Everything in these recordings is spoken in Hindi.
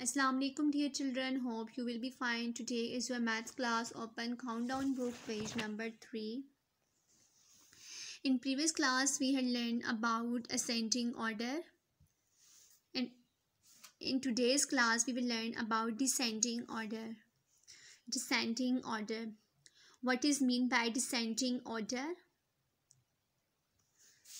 Assalamu alaikum dear children, hope you will be fine. Today is your maths class. Open countdown book page number 3. In previous class we had learned about ascending order, and in today's class we will learn about descending order. Descending order. What is meant by descending order?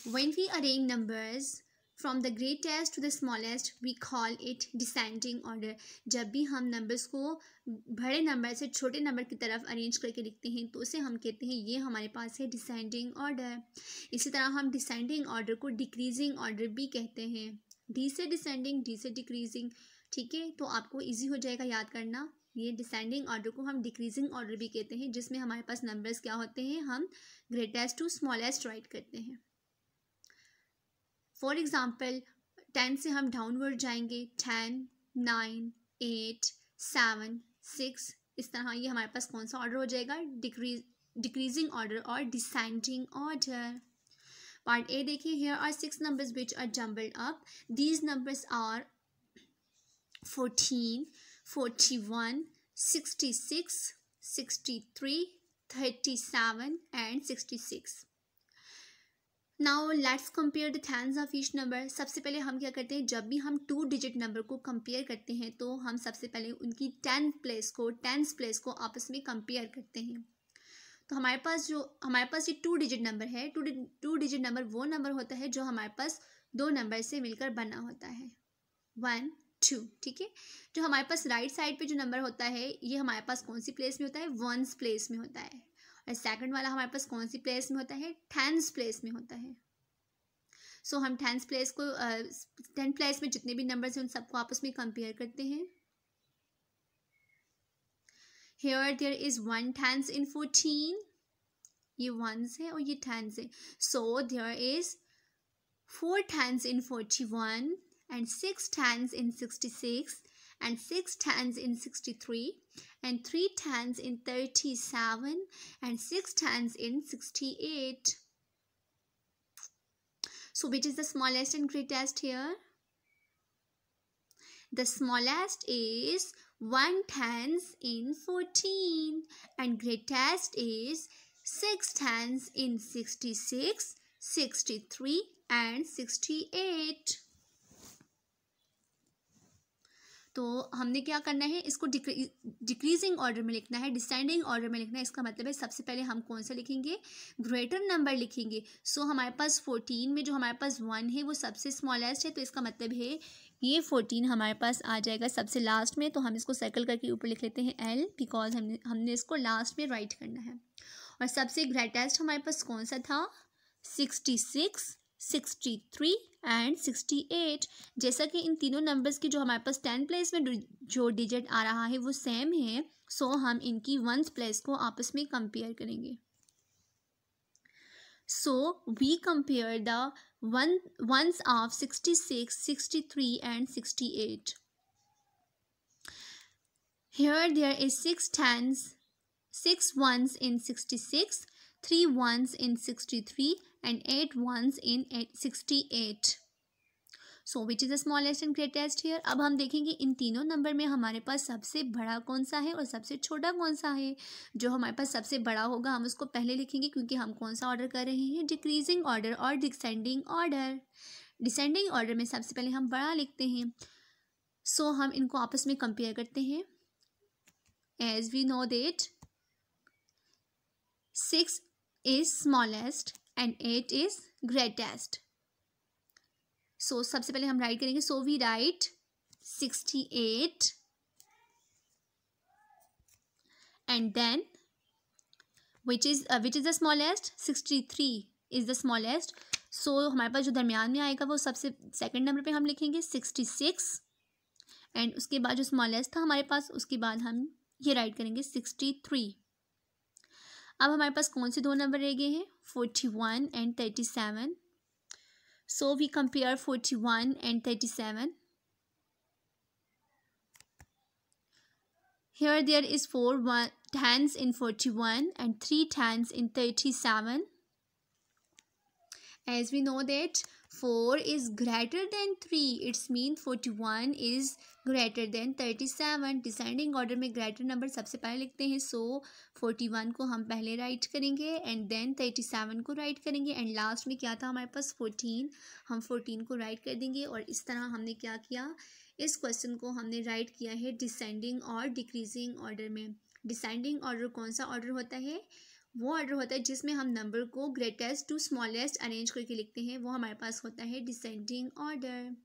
When we arrange numbers from the greatest to the smallest, we call it descending order. जब भी हम नंबर्स को बड़े नंबर से छोटे नंबर की तरफ अरेंज करके लिखते हैं तो उसे हम कहते हैं ये हमारे पास है डिसेंडिंग ऑर्डर. इसी तरह हम डिसेंडिंग ऑर्डर को डिक्रीजिंग ऑर्डर भी कहते हैं. डी से डिसेंडिंग, डी से डिक्रीजिंग. ठीक है, तो आपको इजी हो जाएगा याद करना. ये डिसेंडिंग ऑर्डर को हम डिक्रीजिंग ऑर्डर भी कहते हैं, जिसमें हमारे पास नंबर्स क्या होते हैं, हम ग्रेटेस्ट टू स्मॉलेस्ट राइट करते हैं. फॉर एग्ज़ाम्पल 10 से हम डाउनवर्ड जाएंगे. 10, 9, 8, 7, 6. इस तरह ये हमारे पास कौन सा ऑर्डर हो जाएगा, डिक्रीजिंग ऑर्डर और डिसेंडिंग ऑर्डर. पार्ट ए देखिए. Here are 6 numbers which are jumbled up. These numbers are 14, 41, 66, 63, 37 and 66. Now let's compare the tens of each number. सबसे पहले हम क्या करते हैं, जब भी हम 2 डिजिट नंबर को कंपेयर करते हैं तो हम सबसे पहले उनकी टेंस प्लेस को आपस में कंपेयर करते हैं. तो हमारे पास ये 2 डिजिट नंबर है. 2 डिजिट नंबर वो नंबर होता है जो हमारे पास 2 नंबर से मिलकर बना होता है. 1, 2. ठीक है, जो हमारे पास राइट साइड पे जो नंबर होता है ये हमारे पास कौन सी प्लेस में होता है, वंस प्लेस में होता है. और सेकंड वाला हमारे पास कौन सी प्लेस में होता है, टेंस प्लेस में होता है. सो हम टेंस प्लेस में जितने भी नंबर्स हैं उन सबको आपस में कंपेयर करते हैं. Here there is 1 tens in 14. ये वंस है और ये टेंस है. So there is 4 tens in 41 and 6 tens in 66 and 6 tens in 63 and 3 tens in 37 and 6 tens in 68. So which is the smallest and greatest here? The smallest is 1 tens in 14 and greatest is 6 tens in 66, 63 and 68. तो हमने क्या करना है, इसको डिक्रीजिंग ऑर्डर में लिखना है, डिसेंडिंग ऑर्डर में लिखना है. इसका मतलब है सबसे पहले हम कौन सा लिखेंगे, ग्रेटर नंबर लिखेंगे. सो हमारे पास 14 में जो हमारे पास 1 है वो सबसे स्मॉलेस्ट है, तो इसका मतलब है ये 14 हमारे पास आ जाएगा सबसे लास्ट में. तो हम इसको सर्कल करके ऊपर लिख लेते हैं L, बिकॉज हमने इसको लास्ट में राइट करना है. और सबसे ग्रेटेस्ट हमारे पास कौन सा था, 66, 63 एंड 68. जैसा कि इन तीनों नंबर्स की जो हमारे पास 10 प्लेस में जो डिजिट आ रहा है वो सेम है. सो हम इनकी वंस प्लेस को आपस में कंपेयर करेंगे. So we compare the ones of 66, 63 and 68. Here there is 6 ones in 66, 3 ones in 63 and 8 ones in 68. So which is the smallest and greatest here? अब हम देखेंगे इन तीनों नंबर में हमारे पास सबसे बड़ा कौन सा है और सबसे छोटा कौन सा है. जो हमारे पास सबसे बड़ा होगा हम उसको पहले लिखेंगे, क्योंकि हम कौन सा ऑर्डर कर रहे हैं, डिक्रीजिंग ऑर्डर और डिसेंडिंग ऑर्डर. डिसेंडिंग ऑर्डर में सबसे पहले हम बड़ा लिखते हैं. सो हम इनको आपस में कंपेयर करते हैं. As we know that 6 is smallest and 8 is greatest. So सबसे पहले हम राइट करेंगे. So we write 68 and then which is the smallest, 63 is the smallest. So हमारे पास जो दरमियान में आएगा वो सबसे सेकंड नंबर पे हम लिखेंगे 66 एंड उसके बाद जो स्मॉलेस्ट था हमारे पास उसके बाद हम ये राइट करेंगे 63. अब हमारे पास कौन से 2 नंबर रह गए हैं, 41 and 37. So we compare 41 and 37. Here there is 4 tens in 41 and 3 tens in 37. As we know that 4 is greater than 3, it means 41 is greater than 37। Descending order में ग्रेटर नंबर सबसे पहले लिखते हैं, सो 41 को हम पहले राइट करेंगे एंड देन 37 को राइट करेंगे एंड लास्ट में क्या था हमारे पास 14, हम 14 को राइट कर देंगे। और इस तरह हमने क्या किया, इस क्वेश्चन को हमने राइट किया है डिसेंडिंग और डिक्रीजिंग ऑर्डर में। डिसेंडिंग ऑर्डर कौन सा ऑर्डर होता है, वो ऑर्डर होता है जिसमें हम नंबर को ग्रेटेस्ट टू स्मॉलेस्ट अरेंज करके लिखते हैं, वो हमारे पास होता है डिसेंडिंग ऑर्डर।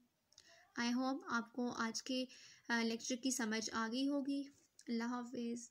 आई होप आपको आज के लेक्चर की समझ आ गई होगी। अल्लाह हाफिज़।